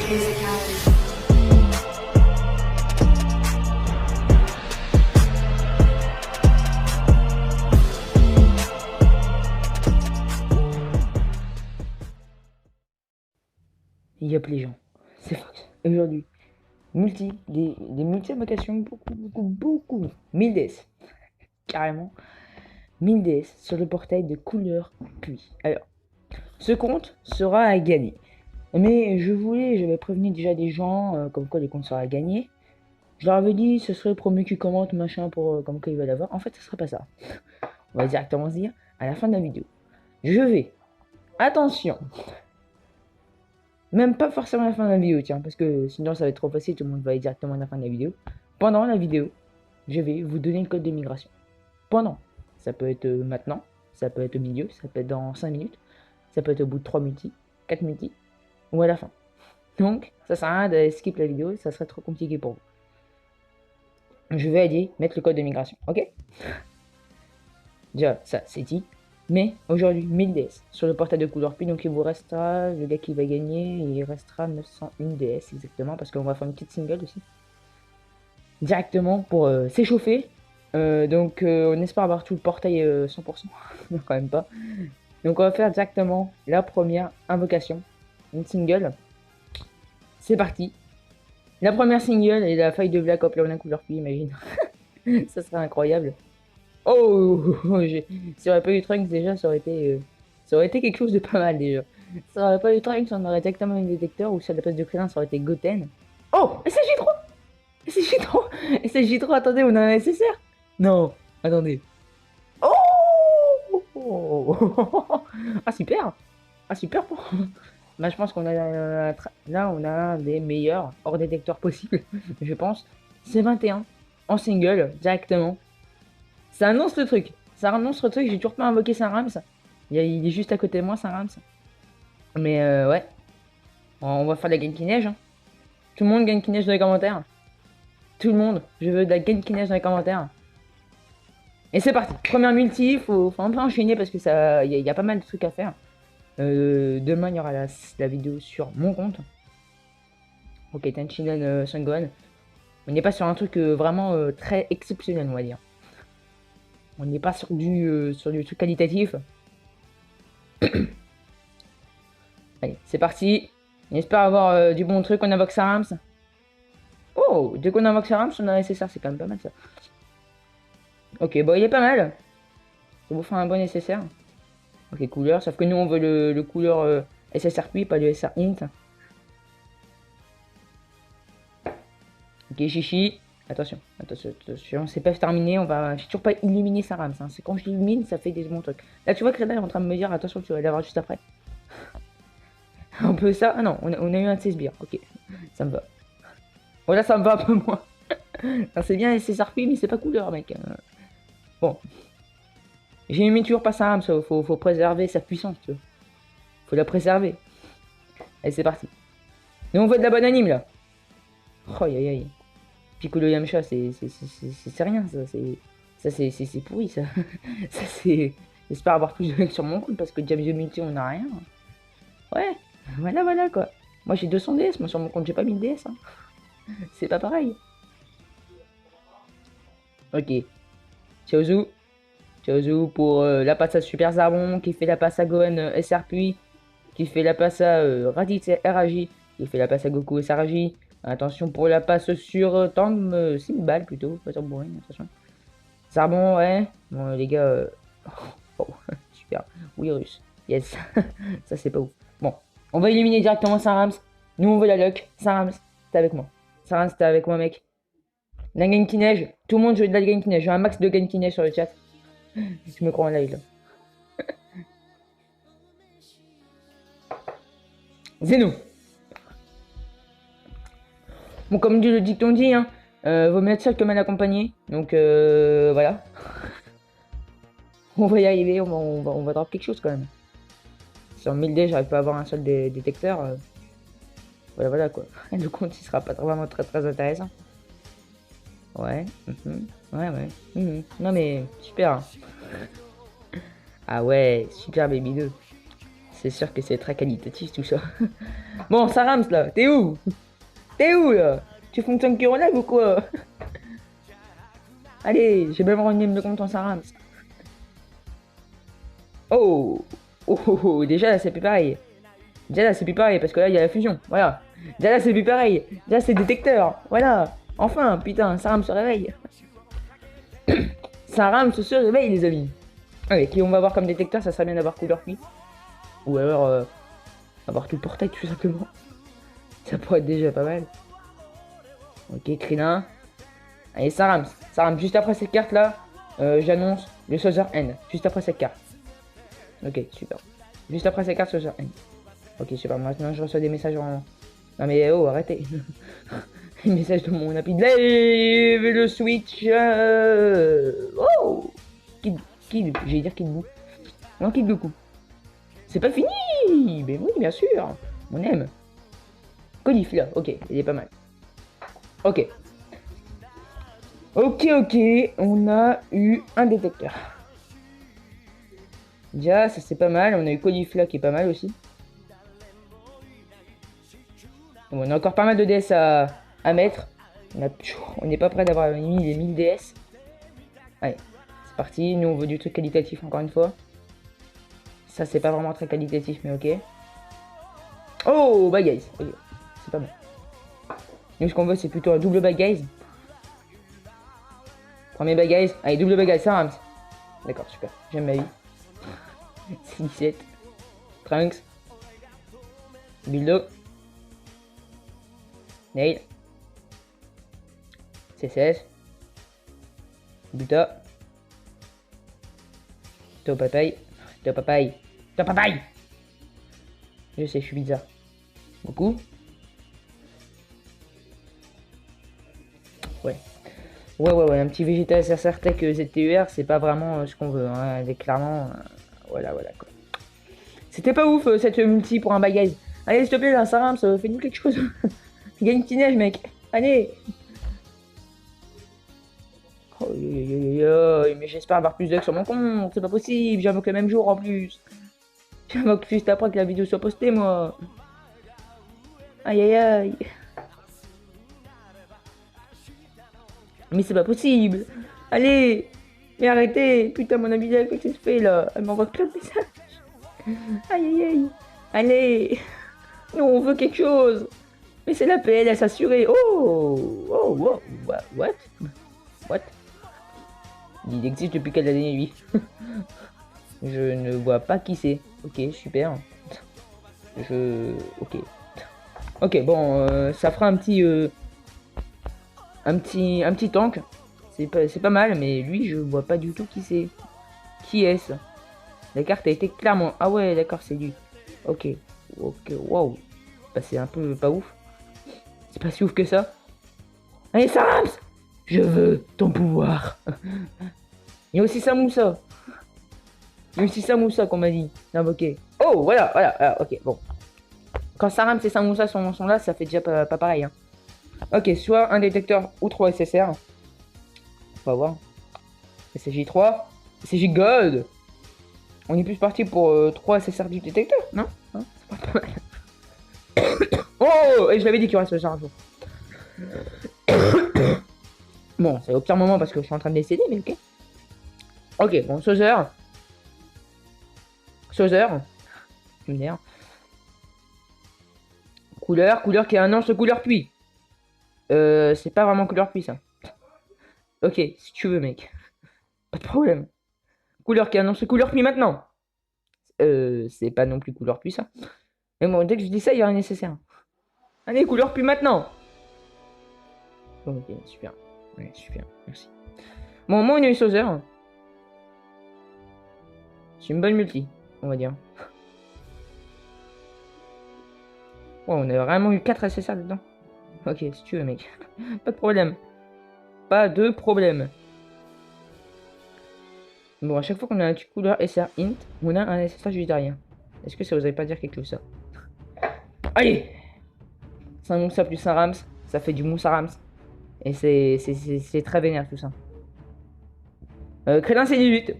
Yop les gens, c'est Fox. Aujourd'hui, des multi-invocations, beaucoup. 1000 DS. Carrément. 1000 DS sur le portail de couleur pluie. Alors, ce compte sera à gagner. Mais j'avais prévenu déjà des gens comme quoi les comptes seraient à gagner. Je leur avais dit ce serait le premier qui commente machin pour comme quoi ils veulent avoir. En fait, ce serait pas ça. On va directement se dire à la fin de la vidéo. Je vais. Attention. Même pas forcément à la fin de la vidéo, tiens, parce que sinon ça va être trop facile, tout le monde va aller directement à la fin de la vidéo. Pendant la vidéo, je vais vous donner le code de migration. Pendant. Ça peut être maintenant, ça peut être au milieu, ça peut être dans 5 minutes, ça peut être au bout de 3 multi, 4 multi, ou à la fin. Donc, ça sert à rien de skip la vidéo, ça serait trop compliqué pour vous. Je vais aller mettre le code de migration, ok? Déjà, ça c'est dit. Mais aujourd'hui, 1000 DS sur le portail de couleur pluie, donc il vous restera, le gars qui va gagner, il restera 901 DS exactement, parce qu'on va faire une petite single aussi. Directement pour s'échauffer. Donc on espère avoir tout le portail 100%, non quand même pas. Donc on va faire directement la première invocation, une single. C'est parti. La première single est la feuille de Black Ops Lone couleur pluie, imagine. Ça serait incroyable. Oh, si on aurait pas eu Trunks déjà, ça aurait été quelque chose de pas mal déjà. Si on aurait pas eu Trunks, on aurait directement un détecteur, ou si à la place de Krillin, ça aurait été Goten. Oh, SSJ3 SSJ3 SSJ3, attendez, on a un SSR. Non, attendez. Oh Ah super. Ah super. Bah je pense qu'on a là on a un des meilleurs hors détecteur possible, je pense. C'est 21 en single directement. Ça annonce le truc. Ça annonce le truc. J'ai toujours pas invoqué Saint-Rams. Il est juste à côté de moi, Saint-Rams. Mais ouais. On va faire de la Genki Neige. Hein. Tout le monde Genki Neige dans les commentaires. Tout le monde. Je veux de la Genki Neige dans les commentaires. Et c'est parti. Première multi. Faut un peu enchaîner parce que ça, il y a pas mal de trucs à faire. Demain, il y aura la vidéo sur mon compte. Ok, Tenchinan Sungohan. On n'est pas sur un truc vraiment très exceptionnel, on va dire. On n'est pas sur du truc qualitatif. Allez, c'est parti. On espère avoir du bon truc. On invoque Sarams. Oh, dès qu'on invoque Sarams, on a un SSR. C'est quand même pas mal ça. Ok, bon, il est pas mal. Ça vous fera un bon SSR. Ok, couleur. Sauf que nous, on veut le couleur SSR puis pas le SR int. Ok, chichi. Attention, c'est pas terminé, j'ai toujours pas illuminé sa rame, hein. C'est quand je l'illumine, ça fait des bons trucs. Là, tu vois que Reda est en train de me dire, attention, tu vas l'avoir juste après. Un peu ça. Ah non, on a eu un de ses sbires, ok, ça me va. Voilà, ça me va un peu moins. C'est bien, c'est sarpi, mais c'est pas couleur, mec. Bon. J'ai mis toujours pas sa rame, ça, faut préserver sa puissance, tu vois. Faut la préserver. Allez, c'est parti. Nous, on veut de la bonne anime, là. Oh, aïe, aïe. Piccolo Yamcha, c'est rien, ça c'est pourri, ça. Ça c'est... J'espère avoir plus de mecs sur mon compte, parce que James Multi, on a rien. Ouais, voilà, quoi. Moi, j'ai 200 DS, moi, sur mon compte, j'ai pas 1000 DS, hein. C'est pas pareil. Ok. Chaozu pour la passe à Super Zarbon, qui fait la passe à Gohan SR Puis, qui fait la passe à Raditz RAJ, qui fait la passe à Goku SRAJ. Attention pour la passe sur Tam Simbal plutôt, pas sur Bourrin, attention. Zarbon, ouais. Bon, les gars. Oh, super. Virus. Yes. Ça, c'est pas ouf. Bon, on va éliminer directement Saint-Rams. Nous, on veut la luck. Saint-Rams, t'es avec moi. Saint-Rams, t'es avec moi, mec. La Genki Neige. Tout le monde joue de la Genki Neige. J'ai un max de Genki Neige sur le chat. Je me crois en live, là. Zeno. Bon, comme dit le dicton dit, hein, vaut mieux être seul que mal accompagné. Donc, voilà. On va y arriver, on va drop quelque chose quand même. Sur 1000D, j'arrive pas à avoir un seul détecteur. Voilà quoi. Le compte, il sera pas vraiment très intéressant. Ouais. Ouais. Non mais, super. Ah ouais, super Baby 2. C'est sûr que c'est très qualitatif tout ça. Bon, Sarams là, t'es où? T'es où là? Tu fonctionnes que en live ou quoi? Allez, j'ai même rendu de compte en Sarams. Oh. Oh, oh, oh, déjà là c'est plus pareil. Déjà là c'est plus pareil parce que là il y a la fusion. Voilà. Déjà là c'est plus pareil. Déjà c'est détecteur. Voilà. Enfin, putain, Saram se réveille. Saram se réveille les amis. Allez, qui on va voir comme détecteur, ça serait bien d'avoir couleur pluie. Ou alors avoir tout le portail tout simplement. Ça pourrait être déjà pas mal. Ok, Krillin. Allez, Saram. Saram, juste après cette carte là, j'annonce le Saucer N. Juste après cette carte. Ok, super. Juste après cette carte, Saucer N. Ok, super. Maintenant, je reçois des messages en... Non mais oh, arrêtez. Les messages de mon appli de live, le Switch. Oh Kid, j'allais dire Kid Buu. Non, Kid Goku. C'est pas fini. Mais oui, bien sûr. On aime. Caulifla, ok, il est pas mal. Ok. Ok, on a eu un détecteur. Déjà, ça c'est pas mal. On a eu Caulifla qui est pas mal aussi. Bon, on a encore pas mal de DS à mettre. On n'est pas prêt d'avoir mis les 1000 DS. Allez, c'est parti. Nous, on veut du truc qualitatif encore une fois. Ça, c'est pas vraiment très qualitatif, mais ok. Oh, bad guys. Okay. C'est pas mal. Nous, ce qu'on veut, c'est plutôt un double bad guys. Premier bad guys. Allez, double bad guys, ça rame. D'accord, super. J'aime ma vie. C'est 17. Trunks. Buildo. Nail. C16. Buta. Topapaye. Topapaye. Topapaye. Je sais, je suis bizarre. Beaucoup. Ouais. Ouais, un petit Vegeta SSR Tech ZTUR, c'est pas vraiment ce qu'on veut, hein. Clairement, voilà, quoi. C'était pas ouf cette multi pour un bagaille. Allez, s'il te plaît, là, Saram, fais-nous quelque chose. Gagne une petite neige, mec. Allez. Oh, mais j'espère avoir plus d'œufs sur mon compte, c'est pas possible, j'invoque le même jour en plus. J'invoque juste après que la vidéo soit postée, moi. Aïe. Mais c'est pas possible. Allez. Mais arrêtez. Putain, mon ami, qu'est-ce que tu fais là? Elle m'envoie plein de messages. Aïe. Allez. Non, on veut quelque chose. Mais c'est la PLS assurée. Oh, what? Il existe depuis quelle année, lui? Je ne vois pas qui c'est. Ok, super. Ok, bon, ça fera un petit tank. C'est pas mal, mais lui, je vois pas du tout qui c'est. Qui est-ce? La carte a été clairement... Ah ouais, d'accord, c'est lui. Ok, wow. Bah, c'est un peu pas ouf. C'est pas si ouf que ça. Allez, Sarams! Je veux ton pouvoir. Il y a aussi Samoussa. Qu'on m'a dit d'invoquer. Oh, voilà, ok, bon. Quand Sarams et Samoussa sont là, ça fait déjà pas pareil. Hein. Ok, soit un détecteur ou 3 SSR. On va voir. SSJ3. SSJ God. On est plus parti pour 3 SSR du détecteur, non? Hein, c'est pas mal. Oh, et je l'avais dit qu'il y aurait ce genre un jour. Bon, c'est au pire moment parce que je suis en train de décéder, mais ok. Ok, bon, Saucer. Luminaire. Couleur qui annonce couleur pluie. C'est pas vraiment couleur pluie, ça. Ok, si tu veux, mec. Pas de problème. Couleur qui annonce couleur pluie maintenant. C'est pas non plus couleur pluie, ça. Mais bon, dès que je dis ça, il y a rien nécessaire. Allez, couleur pluie maintenant. Ok, super. Ouais, super, merci. Bon, moi, on a eu Saucer. C'est une bonne multi, on va dire. Ouais, on a vraiment eu 4 SSR dedans. Ok, si tu veux, mec. Pas de problème. Pas de problème. Bon, à chaque fois qu'on a un couleur SR int, on a un SSR juste derrière. Est-ce que ça vous avait pas dire quelque chose, ça? Allez! C'est un Moussa plus un Rams. Ça fait du Moussa Rams. Et c'est très vénère, tout ça. Crédin C18.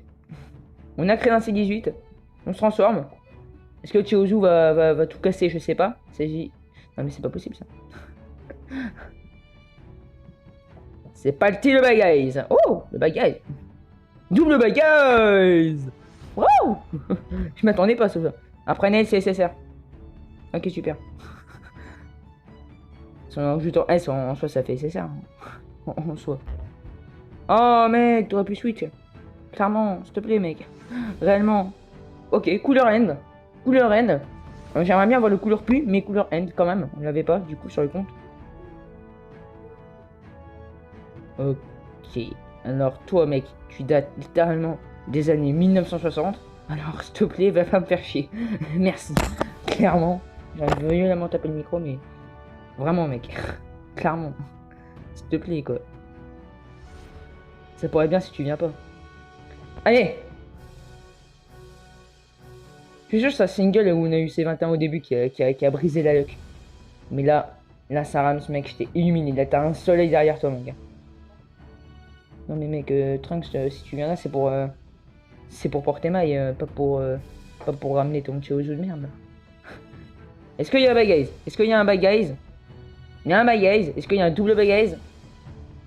On a Crédin C18. On se transforme. Est-ce que Chiozu va tout casser? Je sais pas. Il s'agit... Non mais c'est pas possible ça. C'est parti le bagaille. Oh, le bagaille. Double bagaille. Wow. Je m'attendais pas à ça. Apprenez le CSSR. Ok, super. En ajoutant S, en soi, ça fait SSR. En soi. Oh, mec, t'aurais pu switch. Clairement, s'il te plaît, mec. Réellement. Ok, couleur end. Couleur end. J'aimerais bien avoir le couleur pluie, mais couleur end quand même. On l'avait pas, du coup, sur le compte. Ok. Alors, toi, mec, tu dates littéralement des années 1960. Alors, s'il te plaît, va pas me faire chier. Merci. Clairement. J'aurais violemment taper le micro, mais... Vraiment, mec. Clairement. S'il te plaît, quoi. Ça pourrait bien si tu viens pas. Allez! Je suis sûr que c'est un single où on a eu ses 21 au début qui a brisé la luck. Mais là, ça rame, ce mec, je t'ai illuminé. Là, t'as un soleil derrière toi, mon gars. Non, mais mec, Trunks, si tu viens là, c'est pour porter maille, pas pour ramener ton petit oiseau de merde. Est-ce qu'il y a un bagaille? Est-ce qu'il y a un bagaille? Il y a un bagaille. Est-ce qu'il y a un double bagaille?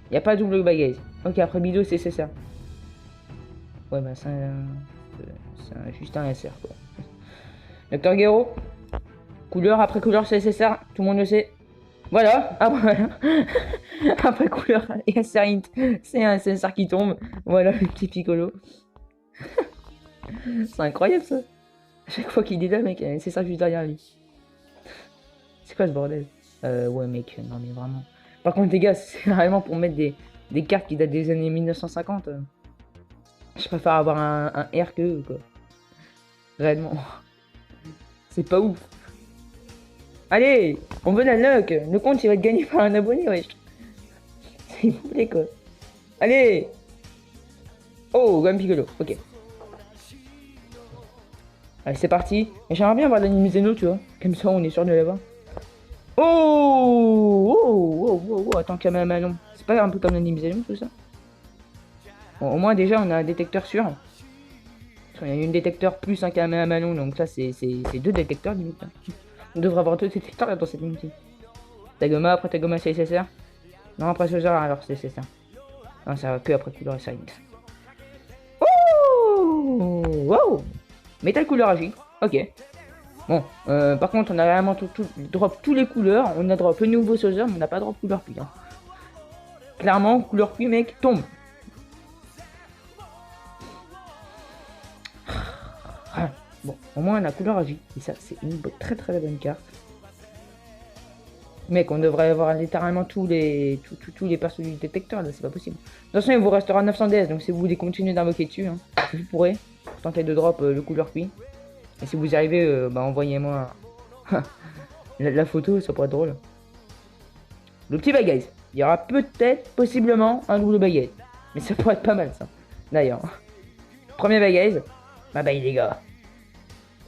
Il n'y a pas de double bagaille. Ok, après Bido, c'est ça. Ouais, bah, c'est juste un SR, quoi. Docteur Gero, couleur après couleur, c'est SSR, tout le monde le sait. Voilà, après couleur et SR int, c'est un SSR qui tombe. Voilà le petit Piccolo. C'est incroyable ça. À chaque fois qu'il est là, mec, c'est ça juste derrière lui. C'est quoi ce bordel? Ouais, mec, non mais vraiment. Par contre, les gars, c'est vraiment pour mettre des cartes qui datent des années 1950. Je préfère avoir un R que eux, quoi. Réellement. C'est pas ouf. Allez, on veut la luck. Le compte, il va être gagné par un abonné, wesh. S'il vous plaît, quoi. Allez. Oh, Game Piccolo, ok. Allez, c'est parti. J'aimerais bien avoir l'anime Zeno, tu vois. Comme ça, on est sûr de l'avoir. Oh, attends, Kamehameha. C'est pas un peu comme l'anime Zeno, tout ça? Bon, au moins, déjà, on a un détecteur sûr. Il y a une détecteur plus un Kamehameha, donc ça, c'est deux détecteurs, limite. On devrait avoir deux détecteurs là dans cette unité. Tagoma, après Tagoma, c'est SSR. Non, après ce genre, alors c'est SSR. Non, ça va que après couleur et Silent. Oh, wow. Métal couleur agi. Ok. Bon, par contre, on a vraiment drop tous les couleurs. On a drop le nouveau Soldier, mais on n'a pas drop couleur pluie. Hein. Clairement, couleur pluie, mec, tombe. Bon, au moins on a couleur agi. Et ça, c'est une très bonne carte. Mec, on devrait avoir littéralement tous les persos du détecteur, là, c'est pas possible. De toute façon, il vous restera 900 DS, donc si vous voulez continuer d'invoquer dessus, hein, vous pourrez tenter de drop le couleur pluie. Et si vous y arrivez, bah, envoyez-moi la photo, ça pourrait être drôle. Le petit bagaille. Il y aura peut-être, possiblement, un double bagaille. Mais ça pourrait être pas mal, ça. D'ailleurs. Premier bagaille. Bah les gars.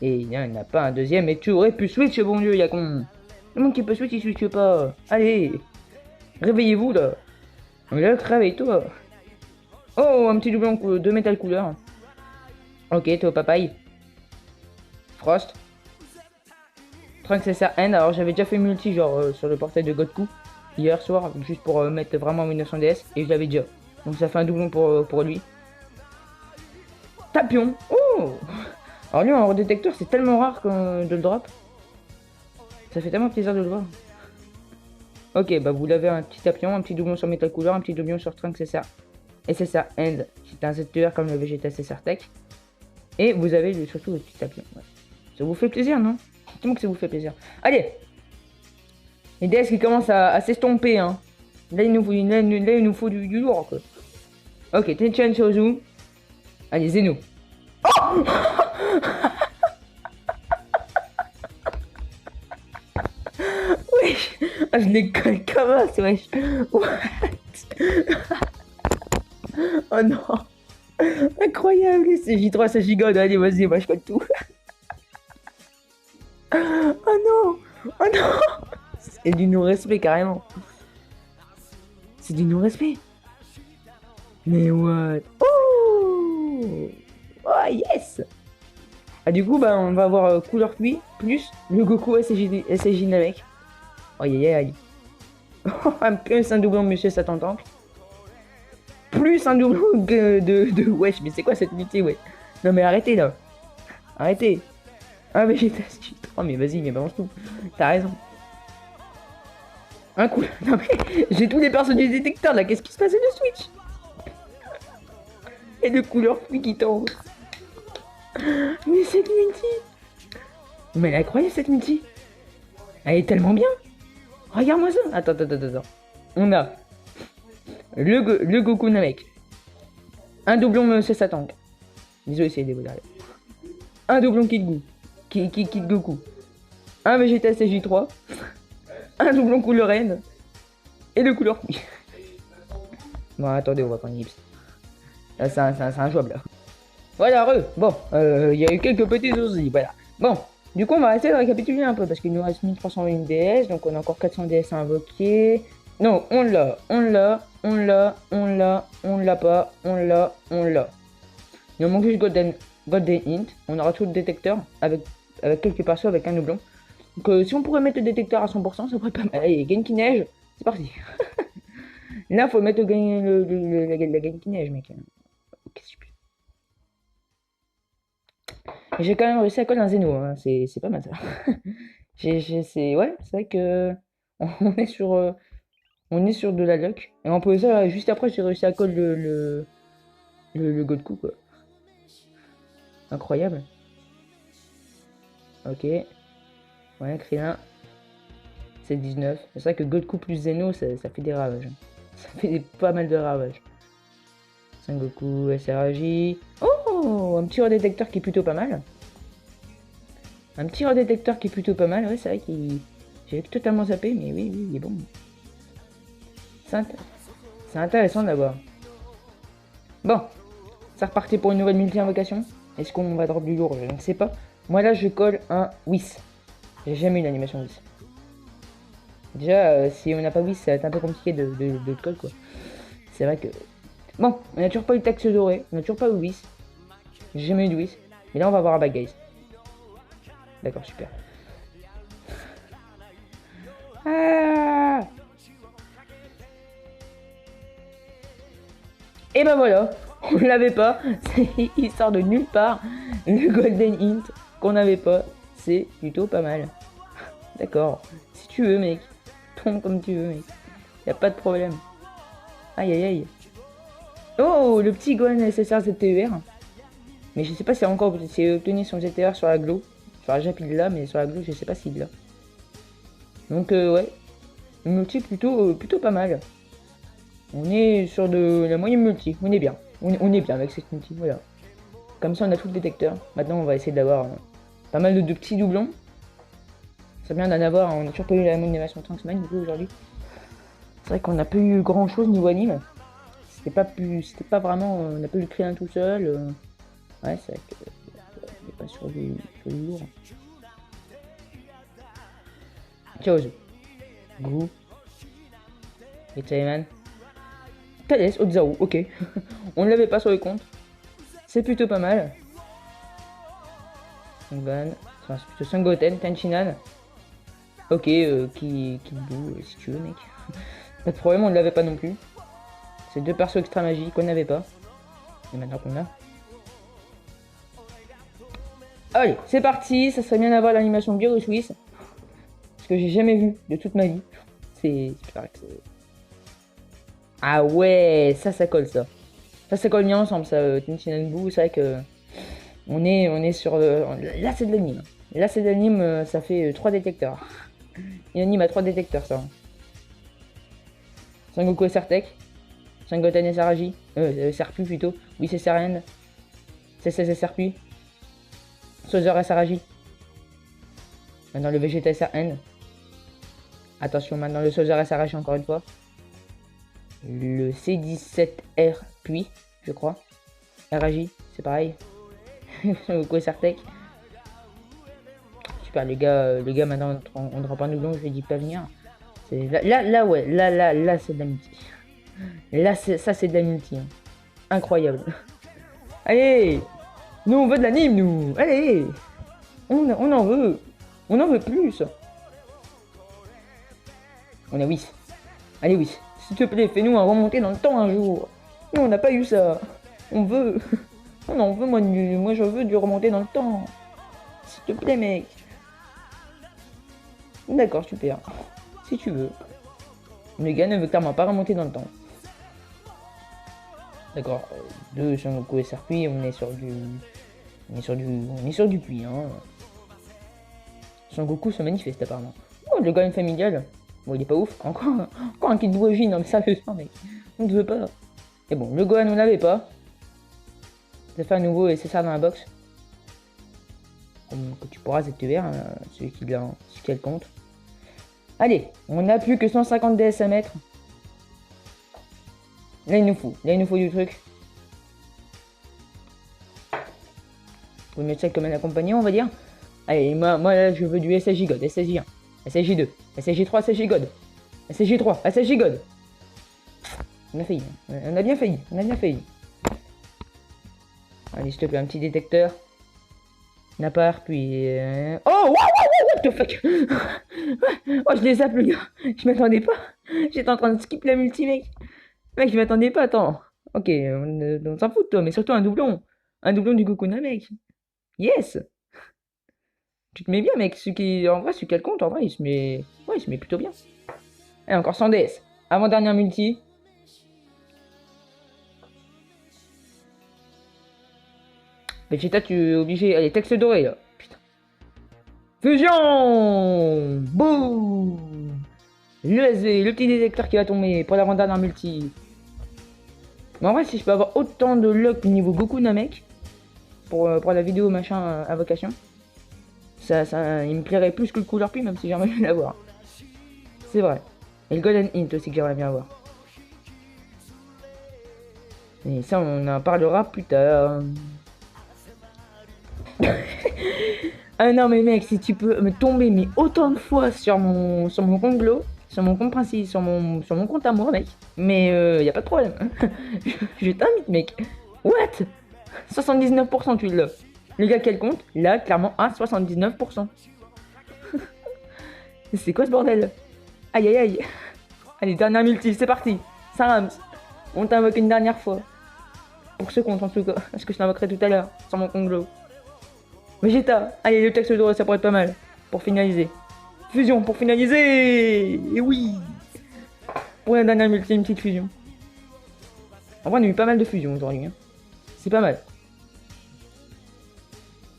Et il n'y en a pas un deuxième, et tu aurais pu switch, bon Dieu, y'a con. Le monde qui peut switch, il switch pas. Allez. Réveillez-vous, là. Là, réveille-toi. Oh, un petit doublon de métal couleur. Ok, t'es au papaye. Frost. Trunks SR End. Alors, j'avais déjà fait multi, genre, sur le portail de Godku. Hier soir, juste pour mettre vraiment 1900 DS. Et je l'avais déjà. Donc, ça fait un doublon pour lui. Tapion. Oh. Alors, lui, en détecteur, c'est tellement rare de le drop. Ça fait tellement plaisir de le voir. Ok, bah vous l'avez un petit tapion, un petit doublon sur Metal Couleur, un petit doublon sur Trunks SSR. SSR End, c'est un ZTR comme le Vegeta SSR Tech. Et vous avez surtout le petit tapion. Ouais. Ça vous fait plaisir, non? Dites-moi que ça vous fait plaisir. Allez. Les DS qui commencent à s'estomper, hein. Là, il nous faut du lourd, quoi. Ok, Tenchen Shozu. Allez, Zeno. Oh. Wesh. Ah, je les colle comme ça, wesh. What? Oh non. Incroyable, c'est J3, c'est gigogne. Allez, vas-y, moi je colle tout. Oh non. Oh non. C'est du non-respect, carrément. C'est du non-respect. Mais what? Oh. Oh yes. Ah, du coup, bah, on va avoir couleur pluie, plus le Goku SSJ Namek. Aïe aïe aïe. Plus un doublon de Monsieur Satan Tank. Plus un doublon de... Wesh, mais c'est quoi cette multi, ouais. Non mais arrêtez là. Arrêtez. Ah mais j'ai... Oh mais vas-y, mais balance tout. T'as raison. Un coup. Non mais j'ai tous les persos du détecteur là. Qu'est-ce qui se passe de Switch? Et de couleur pluie qui tombe. Mais cette multi. Mais elle est incroyable cette multi. Elle est tellement bien. Regarde-moi ça. Attends, attends, attends, attends. On a le Goku Namek. Un doublon Monsieur Satan. Désolé, c'est des là. Un doublon Kid Goku. Kid Goku. Un Vegeta CJ3. Un doublon couleur N. Et le couleur pluie. Bon, attendez, on va prendre une Gips. Là, c'est injouable. Là. Voilà, bon, il y a eu quelques petits soucis, voilà. Bon, du coup, on va essayer de récapituler un peu, parce qu'il nous reste 1320 DS, donc on a encore 400 DS à invoquer. Non, on l'a, on l'a, on l'a, on l'a, on l'a pas, on l'a, on l'a. Il nous manque juste Golden Hint, on aura tout le détecteur, avec quelques persos, avec un doublon. Donc si on pourrait mettre le détecteur à 100%, ça pourrait pas mal. Allez, Genki Neige, c'est parti. Là, faut mettre la Genki Neige, mec. Ok, super. J'ai quand même réussi à coller un Zeno, hein. C'est pas mal ça. Ouais, c'est vrai que on est sur, on est sur de la luck. Et en plus ça, juste après, j'ai réussi à coller le Godku, quoi. Incroyable. Ok. Ouais, Krillin. C'est 19. C'est vrai que Godku plus Zeno, ça fait des ravages. Ça fait pas mal de ravages. Sengoku, SRJ. Oh, un petit redétecteur qui est plutôt pas mal. Un petit redétecteur qui est plutôt pas mal. Ouais, c'est vrai qu'il... J'ai totalement zappé, mais oui, il est bon. C'est intéressant d'avoir. Bon, ça repartait pour une nouvelle multi-invocation. Est-ce qu'on va drop du lourd? Je ne sais pas. Moi là, je colle un Whis. J'ai jamais eu l'animation Whis. Déjà, si on n'a pas Whis, ça va être un peu compliqué de coller, quoi. C'est vrai que... Bon, on n'a toujours pas eu Taxe Doré. On n'a toujours pas eu Whis. J'ai jamais eu de Whis. Mais là, on va voir un Bad Guys. D'accord, super. Ah! Et ben voilà, on l'avait pas, il sort de nulle part, le Golden Hint qu'on n'avait pas, c'est plutôt pas mal. D'accord, si tu veux mec, tombe comme tu veux mec, y a pas de problème. Aïe aïe aïe. Oh, le petit Gohan SSR ZTER. Mais je sais pas si encore c'est obtenu son ZTR sur la Glo. Sur la Jap il l'a, mais sur la Glo je sais pas s'il l'a. Donc ouais, une multi plutôt pas mal. On est sur de la moyenne multi, on est bien. On est bien avec cette multi, voilà. Comme ça on a tout le détecteur. Maintenant on va essayer d'avoir pas mal de petits doublons. C'est bien d'en avoir, on a toujours pas eu la même animation Trunksman du coup aujourd'hui. C'est vrai qu'on n'a pas eu grand chose niveau anime. C'était pas vraiment, on n'a pas eu le Krillin tout seul. Ouais c'est vrai qu'on n'est pas sur du lourd. Ciao Gou. Et Tayman. Thales, Ozaru, ok. On ne l'avait pas sur le compte. C'est plutôt pas mal. Van, enfin, c'est plutôt Sangoten, Tenchinan. Ok, qui boue, si tu veux, mec. Pas de problème, on ne l'avait pas non plus. C'est deux persos extra magiques qu'on n'avait pas. Et maintenant qu'on a. Allez, c'est parti. Ça serait bien d'avoir l'animation bio-suisse. Parce que j'ai jamais vu de toute ma vie. C'est super. Ah ouais, ça colle ça. Ça colle bien ensemble, ça, Tenchinan Boo. C'est vrai que. On est sur... Là, c'est de l'anime. Là, c'est de l'anime, ça fait 3 détecteurs. Il anime à 3 détecteurs, ça. Sangoku SRTech. Sangoten SRJ. SRP plutôt. Oui, c'est SRN. C'est SRP. Sozer SRJ. Maintenant, le Vegeta SRN. Attention, maintenant, le Sozer SRJ, encore une fois. Le C17R puis, je crois. RJ, c'est pareil. Sangoku SRTech. Super, les gars maintenant on drop un doublon, je lui dis pas venir. Là ouais, là c'est de la multi. Là ça c'est de la multi. Hein. Incroyable. Allez, Nous, on veut de l'anime, nous. Allez, on en veut. On en veut plus. On a Whis. Allez, Whis, s'il te plaît, fais-nous un remonter dans le temps un jour. Nous, on n'a pas eu ça. On veut. On en veut, moi je veux du remonter dans le temps. S'il te plaît, mec. D'accord, super. Si tu veux. Le gars ne veut clairement pas remonter dans le temps. D'accord. De Son Goku et Serpui, on est sur du puits, hein. Son Goku se manifeste apparemment. Oh, le gars familial. Bon, il est pas ouf. Encore un kit Bougie, non mais sérieusement, mec. On ne veut pas. Et bon, le Gohan, on l'avait pas. Ça fait un nouveau et c'est ça dans la box. Que tu pourras ZTR, celui qui a le compte. Allez, on n'a plus que 150 DS à mettre. Là il nous faut du truc. Faut mettre ça comme un accompagnant, on va dire. Allez, moi là je veux du SSJ God, SSJ1, SSJ2, SSJ3, SSJ God, SSJ3, SSJ God. On a failli, on a bien failli. Allez, s'il te plaît, un petit détecteur. Napar, puis... Oh, what the fuck. Oh, je les zappe, le gars. Je m'attendais pas. J'étais en train de skip la multi, mec. Mec, je m'attendais pas, attends. Ok, on s'en fout de toi, mais surtout un doublon. Un doublon du Goku mec. Yes. Tu te mets bien, mec. Celui qui a le compte, en vrai, il se met... Ouais, il se met plutôt bien. Et encore 100 DS. Avant-dernière multi. Vegeta, tu es obligé. Allez, texte doré, là. Putain. Fusion. Boum. Le SV, le petit détecteur qui va tomber pour l'avant-dernière multi. Mais en vrai, si je peux avoir autant de luck niveau Goku Namek pour la vidéo machin invocation, ça, il me plairait plus que le Couleur Pluie, même si j'aimerais bien l'avoir. C'est vrai. Et le Golden Hint aussi que j'aimerais bien avoir. Et ça, on en parlera plus tard. Ah non mais mec, si tu peux me tomber mais autant de fois sur mon compte Glo, sur mon compte principal, sur mon compte à moi, mec. Mais y a pas de problème. Je t'invite, mec. What? 79% tu l'as. Le gars quel compte? Là, clairement à 79%. C'est quoi ce bordel? Aïe aïe aïe. Allez, dernière multi, c'est parti. Ça rame. On t'invoque une dernière fois. Pour ce compte en tout cas. Parce que je t'invoquerai tout à l'heure sur mon compte Glo. Vegeta. Allez, le texte doré, ça pourrait être pas mal. Pour finaliser. Fusion pour finaliser. Et oui. Pour la dernière multi, une petite fusion. En vrai, on a eu pas mal de fusions aujourd'hui. Hein. C'est pas mal.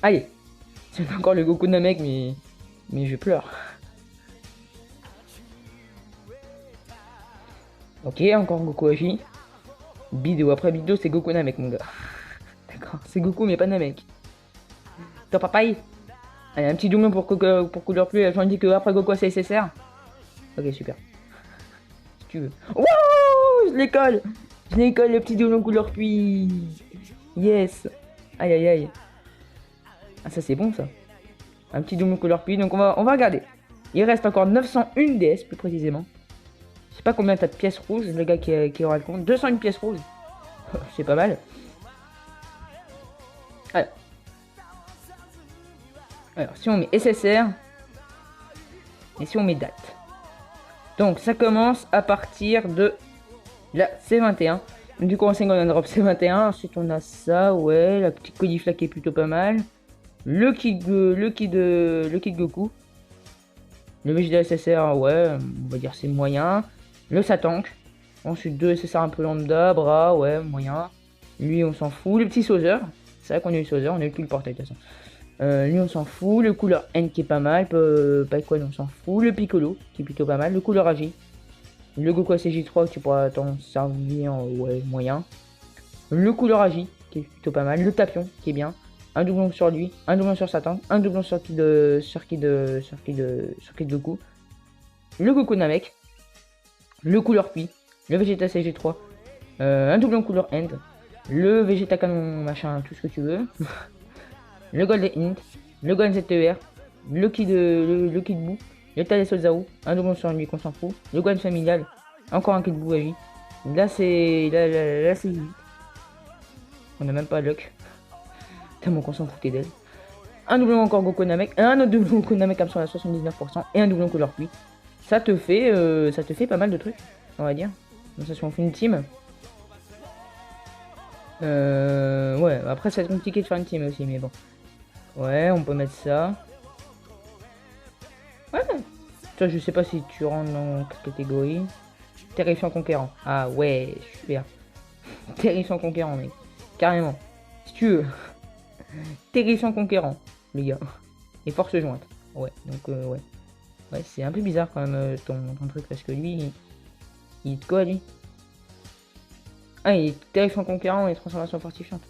Allez. C'est encore le Goku Namek, mais je pleure. Ok, encore Goku Agi. Bidou, après Bidou, c'est Goku Namek, mon gars. D'accord, c'est Goku, mais pas Namek. Top papaye. Allez, un petit doublon pour Couleur Pluie. J'en dis que après Goku, c'est SSR. Ok, super. Si tu veux. Wouh, je l'école. Je l'école, le petit doublon Couleur Pluie. Yes. Aïe, aïe, aïe. Ah, ça, c'est bon, ça. Un petit doublon Couleur Pluie. Donc, on va regarder. Il reste encore 901 DS, plus précisément. Je sais pas combien t'as de pièces rouges, le gars qui aura le compte. 201 pièces rouges. C'est pas mal. Alors, si on met SSR, et si on met date. Donc, ça commence à partir de la C21. Du coup, on sait qu'on a un drop C21. Ensuite, on a ça, ouais, la petite Caulifla qui est plutôt pas mal. Le kit Goku. Le Vegeta SSR, ouais, on va dire c'est moyen. Le Satank. Ensuite, 2 SSR un peu lambda, bras, ouais, moyen. Lui, on s'en fout. Le petit Sauzer. C'est vrai qu'on a eu Sauzer, on a eu tout le portail de toute façon. Lui on s'en fout, le couleur N qui est pas mal, pas quoi on s'en fout, le Piccolo qui est plutôt pas mal, le couleur Agi, le Goku CJ3 tu pourras t'en servir ouais moyen, le couleur Agi qui est plutôt pas mal, le Tapion qui est bien, un doublon sur lui, un doublon sur Satan, un doublon sur qui de Goku, le Goku Namek, le couleur Pi, le Vegeta CG3, un doublon couleur End, le Vegeta Canon machin, tout ce que tu veux. Le Golden Hint, le Golden ZTR, le Kid Buu, le Thalès Solzaru, un doublon sur lui qu'on s'en fout, le Golden Familial, encore un Kid Buu Agi. Là c'est. Là c'est vite. On n'a même pas luck. tellement qu'on s'en foutait d'elle. Un doublon encore Goku Namek, un autre doublon Goku Namek comme ça à 79%, et un doublon couleur pluie. Ça te fait pas mal de trucs, on va dire. Donc ça, si on fait une team. Ouais, après ça va être compliqué de faire une team aussi, mais bon. Ouais, on peut mettre ça. Ouais, toi je sais pas si tu rentres dans quelle catégorie. Terrifiant conquérant. Ah ouais, super. Terrifiant conquérant, mec. Carrément. Si tu veux. Terrifiant conquérant, les gars. Et force jointe. Ouais, donc ouais. Ouais, c'est un peu bizarre quand même ton truc parce que lui, il est de quoi lui? Ah, il est terrifiant conquérant et transformation fortifiante.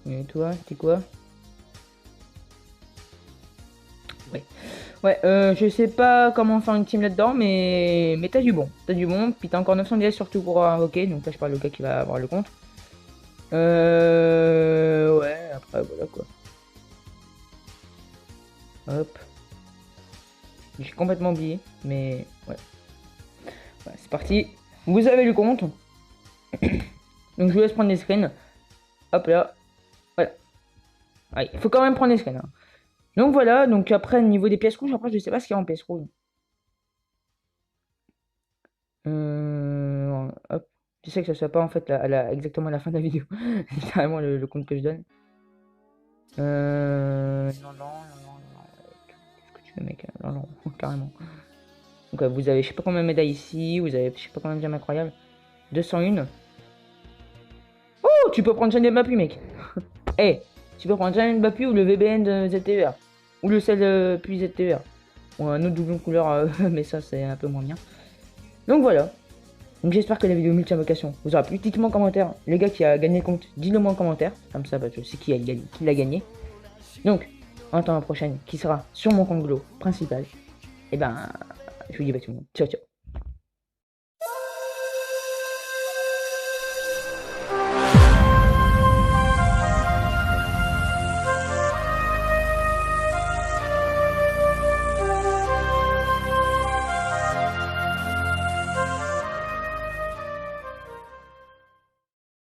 Et toi, t'es quoi? Ouais. Ouais, je sais pas comment faire une team là-dedans, mais t'as du bon. T'as du bon, puis t'as encore 900 DS surtout pour invoquer, donc là je parle au gars qui va avoir le compte. Ouais, après voilà quoi. Hop. J'ai complètement oublié, mais ouais. Ouais, c'est parti. Vous avez le compte. Donc je vous laisse prendre les screens. Hop là. Voilà. Ouais, il faut quand même prendre les screens. Hein. Donc voilà, donc après, niveau des pièces rouges, après je sais pas ce qu'il y a en pièces rouges. Hop. Je sais que ça soit pas en fait exactement à la fin de la vidéo. C'est carrément le compte que je donne. Non. Qu'est-ce que tu fais, mec? Non, carrément. Donc vous avez je sais pas combien de médailles ici, vous avez je sais pas combien de gemmes incroyables. 201. Oh, tu peux prendre Jeanne Mbappé, mec. Eh, hey, tu peux prendre Jeanne Mbappé ou le VBN de ZTER. Ou le sel puis ZTER. Ou un autre doublon couleur, mais ça c'est un peu moins bien. Donc voilà. Donc j'espère que la vidéo multi-invocation vous aura plu. Dites-moi en commentaire, les gars qui a gagné le compte, dites-le moi en commentaire. Comme ça, bah, je sais qui l'a gagné. Donc, en attendant la prochaine, qui sera sur mon compte Glow principal. Et ben, je vous dis bah tout le monde. Ciao, ciao.